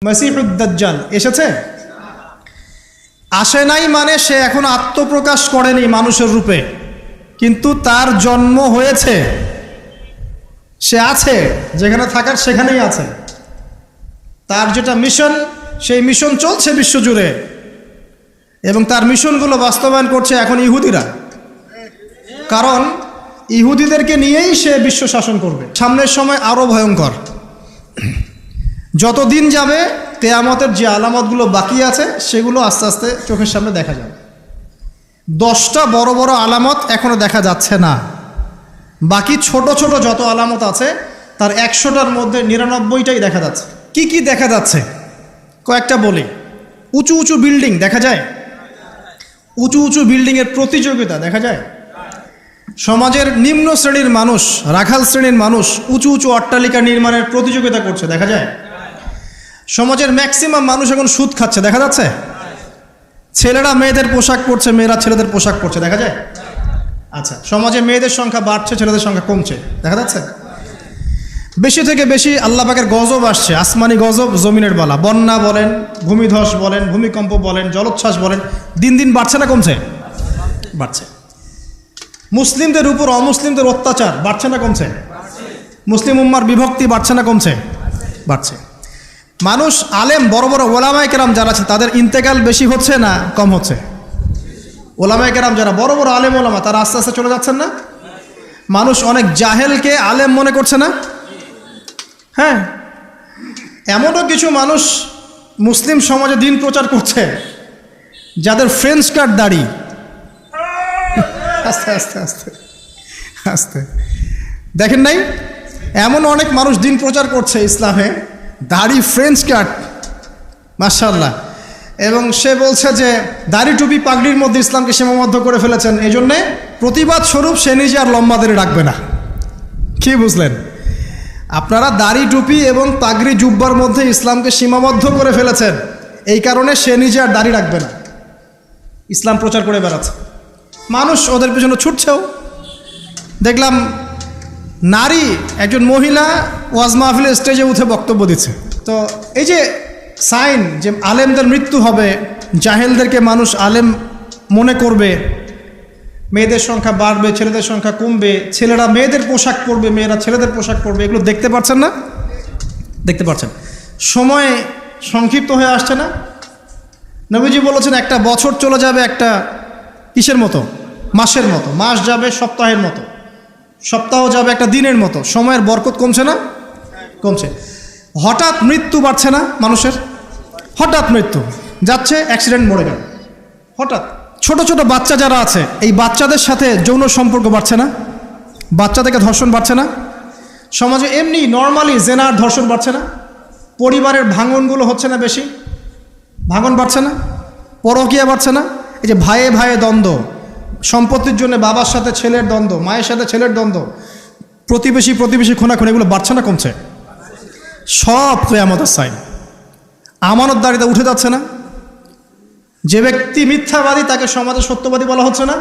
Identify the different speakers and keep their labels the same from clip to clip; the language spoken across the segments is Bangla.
Speaker 1: মাসিহুদ দাজ্জাল এসেছে, আসে নাই মানে সে এখন আত্মপ্রকাশ করেনি মানুষের রূপে, কিন্তু তার জন্ম হয়েছে, সে আছে, যেখানে থাকার সেখানেই আছে। তার যেটা মিশন, সেই মিশন চলছে বিশ্বজুড়ে, এবং তার মিশনগুলো বাস্তবায়ন করছে এখন ইহুদিরা। কারণ ইহুদিদেরকে নিয়েই সে বিশ্ব শাসন করবে। সামনের সময় আরও ভয়ঙ্কর। যত দিন যাবে কিয়ামতের যে আলামতগুলো বাকি আছে সেগুলো আস্তে আস্তে চোখের সামনে দেখা যাবে। 10টা বড় বড় আলামত এখনো দেখা যাচ্ছে না, বাকি ছোট ছোট যত আলামত আছে তার 100টার মধ্যে 99টাই দেখা যাচ্ছে। কি কি দেখা যাচ্ছে কয়েকটা বলি। উঁচু উঁচু বিল্ডিং দেখা যায়, উঁচু উঁচু বিল্ডিংয়ের প্রতিযোগিতা দেখা যায়। সমাজের নিম্ন শ্রেণীর মানুষ, রাখাল শ্রেণীর মানুষ উঁচু উঁচু অট্টালিকা নির্মাণের প্রতিযোগিতা করছে দেখা যায়। সমাজের ম্যাক্সিমাম মানুষ এখন সুদ খাচ্ছে দেখা যাচ্ছে। ছেলেরা মেয়েদের পোশাক পরছে, মেয়েরা ছেলেদের পোশাক পরছে দেখা যায়। আচ্ছা, সমাজে মেয়েদের সংখ্যা বাড়ছে, ছেলেদের সংখ্যা কমছে দেখা যাচ্ছে। বেশি থেকে বেশি আল্লাহ পাকের গজব আসছে, আসমানি গজব, জমিনের বালা, বন্যা বলেন, ভূমিধস বলেন, ভূমিকম্প বলেন, জলোচ্ছ্বাস বলেন, দিন দিন বাড়ছে না কমছে? বাড়ছে। মুসলিমদের উপর অমুসলিমদের অত্যাচার বাড়ছে না কমছে? মুসলিম উম্মার বিভক্তি বাড়ছে না কমছে? বাড়ছে। মানুষ আলেম, বড় বড় ওলামায়ে কেরাম যারা আছে তাদের ইন্তেকাল বেশি হচ্ছে না কম হচ্ছে? ওলামায়ে কেরাম যারা বড় বড় আলেম ওলামা তারা আস্তে আস্তে চলে যাচ্ছেন না? মানুষ অনেক জাহেলকে আলেম মনে করছে না? হ্যাঁ, এমনও কিছু মানুষ মুসলিম সমাজে দিন প্রচার করছে যাদের ফ্রেঞ্চ কাট দাড়ি। আস্তে আস্তে আস্তে আস্তে দেখেন নাই, এমন অনেক মানুষ দিন প্রচার করছে ইসলামে, দাড়ি ফ্রেঞ্চ কাট, মাশাআল্লাহ। এবং সে বলছে যে দাড়ি টুপি পাগড়ির মধ্যে ইসলামকে সীমাবদ্ধ করে ফেলেছেন, এই জন্যে প্রতিবাদ স্বরূপ সে নিজে আর লম্বা দাড়ি রাখবে না। কি বুঝলেন? আপনারা দাড়ি টুপি এবং পাগড়ি জুব্বার মধ্যে ইসলামকে সীমাবদ্ধ করে ফেলেছেন, এই কারণে সে নিজে আর দাড়ি রাখবে না, ইসলাম প্রচার করে বেড়াচ্ছে। মানুষ ওদের পেছনে ছুটছেও। দেখলাম নারী একজন মহিলা ওয়াজ মাহফিলের স্টেজে উঠে বক্তব্য দিচ্ছে। তো এই যে সাইন যে আলেমদের মৃত্যু হবে, জাহেলদেরকে মানুষ আলেম মনে করবে, মেয়েদের সংখ্যা বাড়বে, ছেলেদের সংখ্যা কমবে, ছেলেরা মেয়েদের পোশাক পরবে, মেয়েরা ছেলেদের পোশাক পরবে, এগুলো দেখতে পাচ্ছেন না? দেখতে পাচ্ছেন। সময় সংক্ষিপ্ত হয়ে আসছে না? নবীজি বলেছেন একটা বছর চলে যাবে একটা কিসের মতো? মাসের মতো। মাস যাবে সপ্তাহের মতো, সপ্তাহ যাবে একটা দিনের মতো। সময়ের বরকত কমছে না? কমছে। হঠাৎ মৃত্যু বাড়ছে না মানুষের? হঠাৎ মৃত্যু যাচ্ছে, অ্যাক্সিডেন্ট, মরে গেল হঠাৎ। ছোট ছোট বাচ্চা যারা আছে, এই বাচ্চাদের সাথে যৌন সম্পর্ক বাড়ছে না? বাচ্চা থেকে ধর্ষণ বাড়ছে না? সমাজে এমনি নর্মালি জেনার ধর্ষণ বাড়ছে না? পরিবারের ভাঙনগুলো হচ্ছে না বেশি? ভাঙন বাড়ছে না? পরকীয়া বাড়ছে না? এই যে ভাইয়ে ভাইয়ে দ্বন্দ্ব, সম্পত্তির জন্য বাবার সাথে ছেলের দ্বন্দ্ব, মায়ের সাথে ছেলের দ্বন্দ্ব, প্রতিবেশী প্রতিবেশী খুনাখুনি, এগুলো বাড়ছে না কমছে? সব কিয়ামতের সাইন। আমানতদারিতা উঠে যাচ্ছে না? যে ব্যক্তি মিথ্যাবাদী তাকে সমাজে সত্যবাদী বলা হচ্ছে না?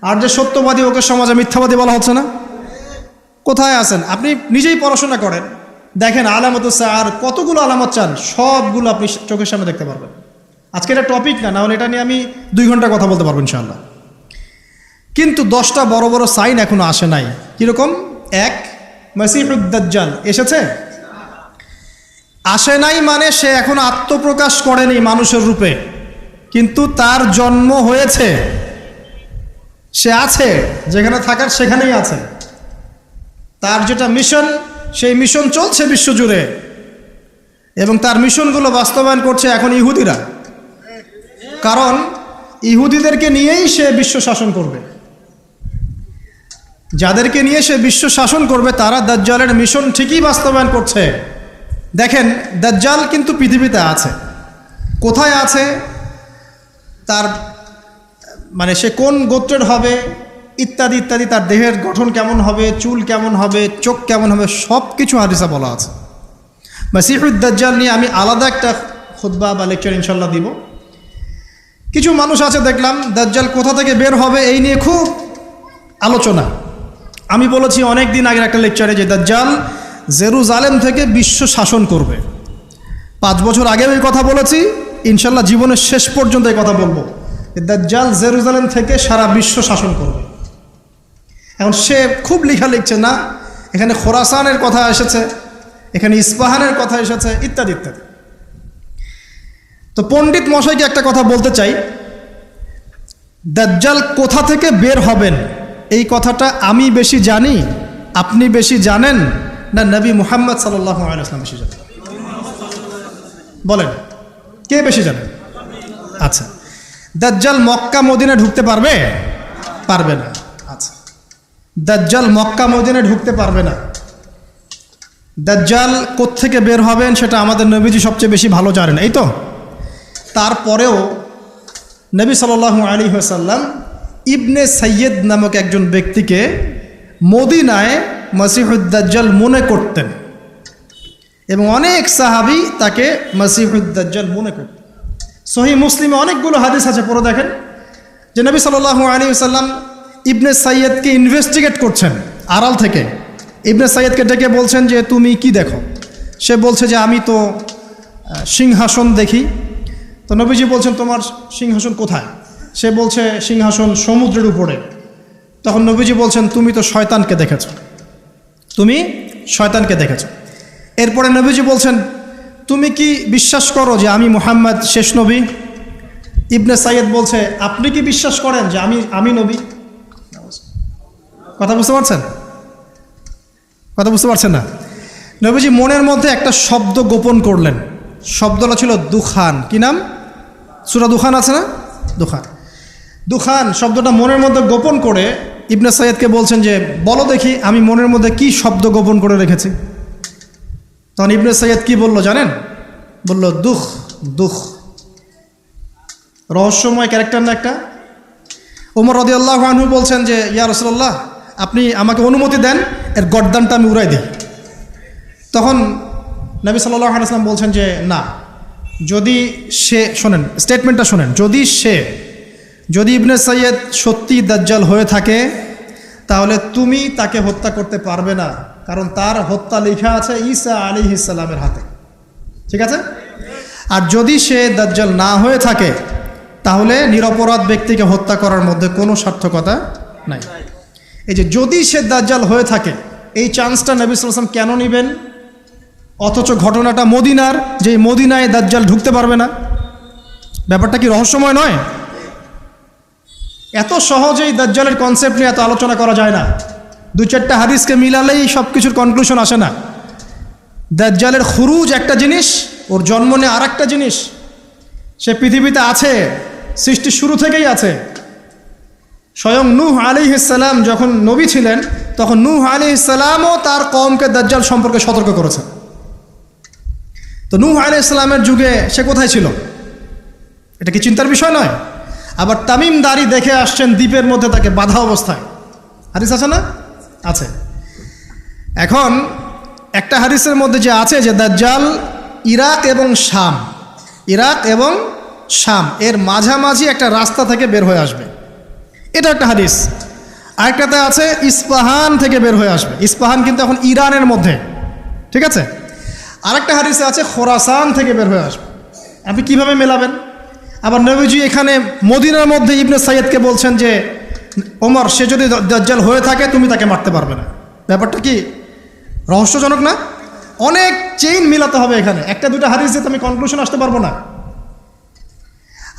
Speaker 1: আর যে সত্যবাদী ওকে সমাজে মিথ্যাবাদী বলা হচ্ছে না? কোথায় আছেন? আপনি নিজেই পড়াশোনা করেন, দেখেন আলামত আর কতগুলো আলামত চান, সবগুলো আপনি চোখের সামনে দেখতে পারবেন। আজকে এটা টপিক না, নাহলে এটা নিয়ে আমি 2 ঘন্টা কথা বলতে পারবো ইনশাআল্লাহ। কিন্তু 10টা বড় বড় সাইন এখনো আসে নাই। কিরকম? 1, মাসিহুদ দাজ্জাল এসেছে, আসে নাই মানে সে এখন আত্মপ্রকাশ করেনি মানুষের রূপে, কিন্তু তার জন্ম হয়েছে, সে আছে, যেখানে থাকার সেখানেই আছে। তার যেটা মিশন, সেই মিশন চলছে বিশ্বজুড়ে, এবং তার মিশনগুলো বাস্তবায়ন করছে এখন ইহুদিরা। কারণ ইহুদিদেরকে নিয়েই সে বিশ্ব শাসন করবে। যাদেরকে নিয়ে সে বিশ্ব শাসন করবে তারা দাজ্জালের মিশন ঠিকই বাস্তবায়ন করছে। দেখেন, দাজ্জাল কিন্তু পৃথিবীতে আছে। কোথায় আছে, তার মানে সে কোন গোত্রের হবে ইত্যাদি ইত্যাদি, তার দেহের গঠন কেমন হবে, চুল কেমন হবে, চোখ কেমন হবে, সব কিছু হাদিসে বলা আছে। মাসিহুদ দাজ্জাল নিয়ে আমি আলাদা একটা খুতবা বা লেকচার ইনশাল্লাহ দিব। কিছু মানুষ আছে দেখলাম দাজ্জাল কোথা থেকে বের হবে এই নিয়ে খুব আলোচনা। আমি বলেছি অনেক দিন আগের একটা লেকচারে যে দাজ্জাল জেরুজালেম থেকে বিশ্ব শাসন করবে। 5 বছর আগেও এই কথা বলেছি, ইনশাল্লাহ জীবনের শেষ পর্যন্ত এই কথা বলবো। দাজ্জাল জেরুজালেম থেকে সারা বিশ্ব শাসন করবে। এখন সে খুব লেখা লিখছে না, এখানে খোরাসানের কথা এসেছে, এখানে ইস্পাহানের কথা এসেছে, ইত্যাদি ইত্যাদি। তো পণ্ডিত মশাইকে একটা কথা বলতে চাই, দাজ্জাল কোথা থেকে বের হবেন এই কথাটা আমি বেশি জানি, আপনি বেশি জানেন, না নবী মুহাম্মদ সাল্লাল্লাহু আলাইহি ওয়াসাল্লাম বেশি জানেন? বলেন, কে বেশি জানেন? আচ্ছা, দাজ্জাল মক্কা মদিনায় ঢুকতে পারবে? পারবে না। আচ্ছা, দাজ্জাল মক্কা মদিনায় ঢুকতে পারবে না। দাজ্জাল কোত্থেকে বের হবেন সেটা আমাদের নবীজি সবচেয়ে বেশি ভালো জানেন, এই তো। তারপরেও নবী সাল্লাল্লাহু আলাইহি ওয়াসাল্লাম ইবনে সাইয়্যিদ নামক একজন ব্যক্তিকে মদিনায় মসিহুদ দাজ্জাল মনে করতেন, এবং অনেক সাহাবী তাকে মসিহুদ দাজ্জাল মনে করতেন। সহিহ মুসলিমে অনেকগুলো হাদিস আছে, পড়ে দেখেন যে নবী সাল্লাল্লাহু আলাইহি ওয়াসাল্লাম ইবনে সাইয়্যিদকে ইনভেস্টিগেট করছেন আড়াল থেকে। ইবনে সাইয়্যিদকে ডেকে বলছেন যে তুমি কি দেখো? সে বলছে যে আমি তো সিংহাসন দেখি। তো নবীজি বলছেন তোমার সিংহাসন কোথায়? সে বলছে সিংহাসন সমুদ্রের উপরে। তখন নবীজি বলছেন তুমি তো শয়তানকে দেখেছ, তুমি শয়তানকে দেখেছ। এরপরে নবীজি বলছেন তুমি কি বিশ্বাস করো যে আমি মুহাম্মদ শেষ নবী? ইবনে সাইয়্যিদ বলছে আপনি কি বিশ্বাস করেন যে আমি নবী? কথা বুঝতে পারছেন? কথা বুঝতে পারছেন না? নবীজি মনের মধ্যে একটা শব্দ গোপন করলেন, শব্দটা ছিল দুখান। কি নাম? সূরা দুখান আছে না? দুখান। দুখান শব্দটা মনের মধ্যে গোপন করে ইবনে সাইয়্যিদকে বলছেন যে বলো দেখি আমি মনের মধ্যে কি শব্দ গোপন করে রেখেছি। তখন ইবনে সাইয়্যিদ কি বলল জানেন? বলল দুখ। দুখ রহস্যময় ক্যারেক্টার না একটা? ওমর রাদিয়াল্লাহু আনহু বলছেন যে ইয়া রাসূলুল্লাহ আপনি আমাকে অনুমতি দেন, এর গর্দানটা আমি উড়াই দিই। তখন নবী সাল্লাল্লাহু আলাইহি ওয়াসাল্লাম বলছেন যে না, যদি সে, শোনেন স্টেটমেন্টটা শোনেন, যদি ইবনে সাইয়্যিদ সত্যি দাজ্জাল হয়ে থাকে তাহলে তুমি তাকে হত্যা করতে পারবে না, কারণ তার হত্যা লেখা আছে ঈসা আলাইহিস সালামের হাতে। ঠিক আছে? আর যদি সে দাজ্জাল না হয়ে থাকে তাহলে নিরপরাধ ব্যক্তিকে হত্যা করার মধ্যে কোনো সার্থকতা নাই। এই যে যদি সে দাজ্জাল হয়ে থাকে, এই চান্সটা নবী সাল্লাল্লাহু আলাইহি ওয়াসাল্লাম কেন নেবেন? অথচ ঘটনাটা মদিনার, যে মদিনায় দাজ্জাল ঢুকতে পারবে না। ব্যাপারটা কি রহস্যময় নয়? এত সহজেই দাজ্জালের কনসেপ্ট নিয়ে এত আলোচনা করা যায় না। 2-4টা হাদিসকে মিলালেই সব কিছুর কনক্লুশন আসে না। দাজ্জালের খুরুজ একটা জিনিস, ওর জন্ম নিয়ে আর একটা জিনিস। সে পৃথিবীতে আছে, সৃষ্টির শুরু থেকেই আছে। স্বয়ং নূহ আলাইহিস সালাম যখন নবী ছিলেন তখন নূহ আলাইহিস সালামও তার কওমকে দাজ্জাল সম্পর্কে সতর্ক করেছেন। তো নূহ আলাইহিস সালামের যুগে সে কোথায় ছিল? এটা কি চিন্তার বিষয় নয়? আবার তামিম দাড়ি দেখে আসছেন দ্বীপের মধ্যে তাকে বাধা অবস্থায়। হাদিস আছে না? আছে। এখন একটা হাদিসের মধ্যে যে আছে যে দাজ্জাল ইরাক এবং শাম এর মাঝামাঝি একটা রাস্তা থেকে বের হয়ে আসবে, এটা একটা হাদিস। আরেকটাতে আছে ইস্পাহান থেকে বের হয়ে আসবে। ইস্পাহান কিন্তু এখন ইরানের মধ্যে, ঠিক আছে? আরেকটা হাদিসে আছে খোরাসান থেকে বের হয়ে আসবে। আপনি কিভাবে মেলাবেন? আবার নবীজি এখানে মদিনার মধ্যে ইবনে সাইয়্যিদকে বলছেন যে ওমর সে যদি দাজ্জাল হয়ে থাকে তুমি তাকে মারতে পারবে না। ব্যাপারটা কি রহস্যজনক না? অনেক চেইন মিলাতে হবে এখানে, একটা দুটা হাদিস দিয়ে আমি কনক্লুশন আসতে পারবো না।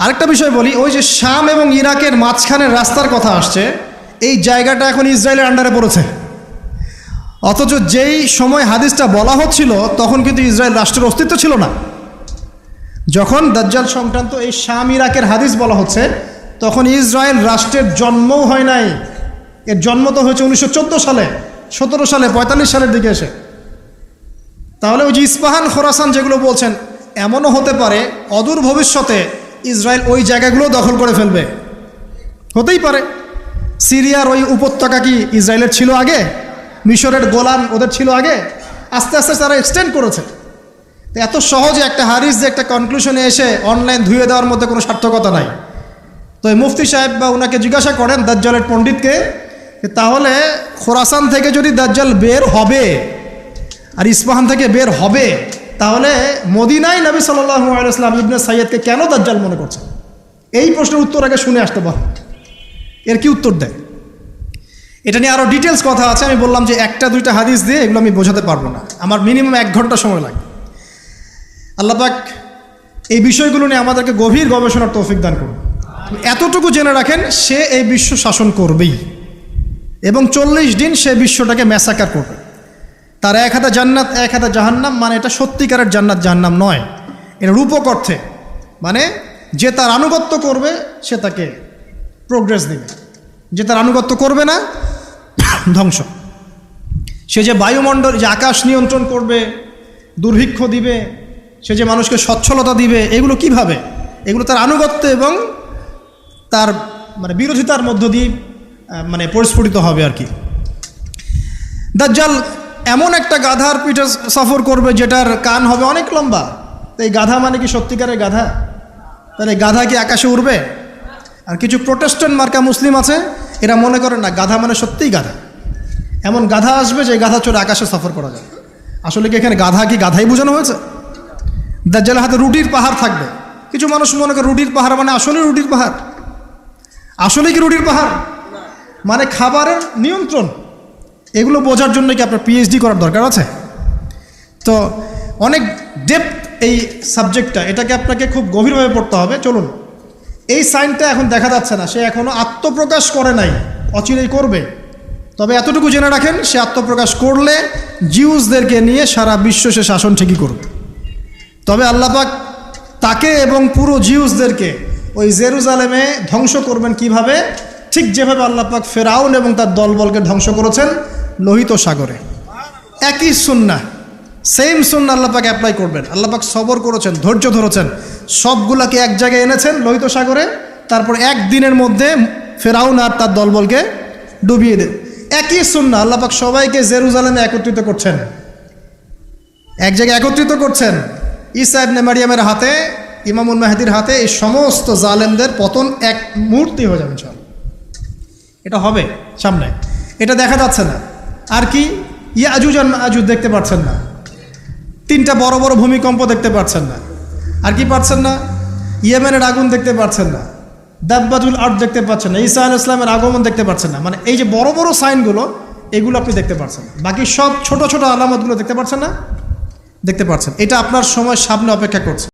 Speaker 1: আরেকটা বিষয় বলি, ওই যে শাম এবং ইরাকের মাঝখানের রাস্তার কথা আসছে, এই জায়গাটা এখন ইসরায়েলের আন্ডারে পড়েছে। অথচ যেই সময় হাদিসটা বলা হচ্ছিল তখন কিন্তু ইসরায়েল রাষ্ট্রের অস্তিত্ব ছিল না। যখন দাজ্জাল সংক্রান্ত এই শাম ইরাকের হাদিস বলা হচ্ছে তখন ইসরায়েল রাষ্ট্রের জন্মও হয় নাই। এর জন্ম তো হয়েছে 1914 সালে, 17 সালে, 45 সালের দিকে এসে। তাহলে ওই যে ইস্পাহান খোরাসান যেগুলো বলছেন, এমনও হতে পারে অদূর ভবিষ্যতে ইসরায়েল ওই জায়গাগুলো দখল করে ফেলবে, হতেই পারে। সিরিয়ার ওই উপত্যকা কি ইসরায়েলের ছিল আগে? মিশরের গোলান ওদের ছিল আগে? আস্তে আস্তে তারা এক্সটেন্ড করেছে। এত সহজে একটা হাদিস যে একটা কনক্লুশনে এসে অনলাইন ধুয়ে দেওয়ার মধ্যে কোনো সার্থকতা নাই। তো এই মুফতি সাহেব বা ওনাকে জিজ্ঞাসা করেন দাজ্জালের পণ্ডিতকে, তাহলে খোরাসান থেকে যদি দাজ্জাল বের হবে আর ইস্পাহান থেকে বের হবে, তাহলে মদিনায় নবী সাল্লাল্লাহু আলাইহি ওয়াসাল্লাম ইবনে সাইয়্যদকে কেন দাজ্জাল মনে করছেন? এই প্রশ্নের উত্তর আগে শুনে আসতে পারেন। এর কি উত্তর দেয়? এটা নিয়ে আরও ডিটেলস কথা আছে। আমি বললাম যে একটা দুইটা হাদিস দিয়ে এগুলো আমি বোঝাতে পারবো না, আমার মিনিমাম 1 ঘন্টা সময় লাগবে। আল্লাহ পাক এই বিষয়গুলো নিয়ে আমাদেরকে গভীর গবেষণার তৌফিক দান করুন। এতটুকু জেনে রাখেন, সে এই বিশ্ব শাসন করবেই এবং 40 দিন সে বিশ্বটাকে ম্যাসাকার করবে। তার 1 হাতে জান্নাত 1 হাতে জাহান্নাম, মানে এটা সত্যিকারের জান্নাত জাহান্নাম নয়, এটা রূপক অর্থে, মানে যে তার আনুগত্য করবে সে তাকে প্রোগ্রেস দিবে, যে তার আনুগত্য করবে না ধ্বংস। সে যে বায়ুমণ্ডল, যে আকাশ নিয়ন্ত্রণ করবে, দুর্ভিক্ষ দিবে, সে যে মানুষকে সচ্ছলতা দিবে, এগুলো কিভাবে? এগুলো তার আনুগত্য এবং তার মানে বিরোধিতার মধ্য দিয়ে মানে পরিস্ফুটিত হবে আর কি। দাজ্জাল এমন একটা গাধার পিঠে সফর করবে যেটার কান হবে অনেক লম্বা। তো এই গাধা মানে কি সত্যিকারের গাধা? তাহলে গাধা কি আকাশে উড়বে? আর কিছু প্রোটেস্ট্যান্ট মার্কা মুসলিম আছে, এরা মনে করে না গাধা মানে সত্যিই গাধা। এমন গাধা আসবে যে গাধা চড়ে আকাশে সফর করা যায়। আসলে কি এখানে গাধা কি গাধাই বোঝানো হয়েছে? দাজ্জালের হাতে রুটির পাহাড় থাকবে। কিছু মানুষ মনে করে রুটির পাহাড় মানে আসলে রুটির পাহাড়। আসলে কি রুটির পাহাড় মানে খাবারের নিয়ন্ত্রণ? এগুলো বোঝার জন্য কি আপনার পিএইচডি করার দরকার আছে? তো অনেক ডেপথ এই সাবজেক্টটা, এটাকে আপনাকে খুব গভীরভাবে পড়তে হবে। চলুন, এই সাইনটা এখন দেখা যাচ্ছে না, সে এখনও আত্মপ্রকাশ করে নাই, অচিরেই করবে। তবে এতটুকু জেনে রাখেন, সে আত্মপ্রকাশ করলে জিউসদেরকে নিয়ে সারা বিশ্ব সে শাসন ঠিকই করবে। তবে আল্লাহ পাক তাকে এবং পুরো জিউসদেরকে ওই জেরুজালেমে ধ্বংস করবেন কিভাবে? ঠিক যেভাবে আল্লাহ পাক ফেরাউন এবং তার দলবলকে ধ্বংস করেছেন লোহিত সাগরে। একই সুন্নাহ, সেম সুন্নাহ আল্লাহ পাক অ্যাপ্লাই করবেন। আল্লাহ পাক সবর করেছেন, ধৈর্য ধরেছেন, সবগুলাকে এক জায়গায় এনেছেন লোহিত সাগরে, তারপর 1 দিনের মধ্যে ফেরাউন আর তার দলবলকে ডুবিয়ে দেন। একই সুন্নাহ আল্লাহ পাক সবাইকে জেরুজালেমে একত্রিত করছেন, এক জায়গায় একত্রিত করছেন। ঈসা ইবনে মারিয়ামের হাতে, ইমামুল মাহদির হাতে এই সমস্ত জালেমদের পতন এক মুহূর্তেই হয়ে যাবে ইনশাআল্লাহ। এটা হবে সামনে, এটা দেখা যাচ্ছে না। আর কি? ইয়াজুজ আর মাজুজ দেখতে পাচ্ছেন না, 3টা বড় বড় ভূমিকম্প দেখতে পাচ্ছেন না। আর কি পাচ্ছেন না? ইয়েমেনের আগুন দেখতে পাচ্ছেন না, দাব্বাতুল আরদ দেখতে পাচ্ছেন না, ঈসা আলাইহিস সালামের আগমন দেখতে পাচ্ছেন না। মানে এই যে বড় বড় সাইনগুলো, এগুলো আপনি দেখতে পাচ্ছেন না। বাকি সব ছোট ছোট আলামতগুলো দেখতে পাচ্ছেন না? দেখতে পাচ্ছেন। এটা আপনার সময় সামনে অপেক্ষা করছে।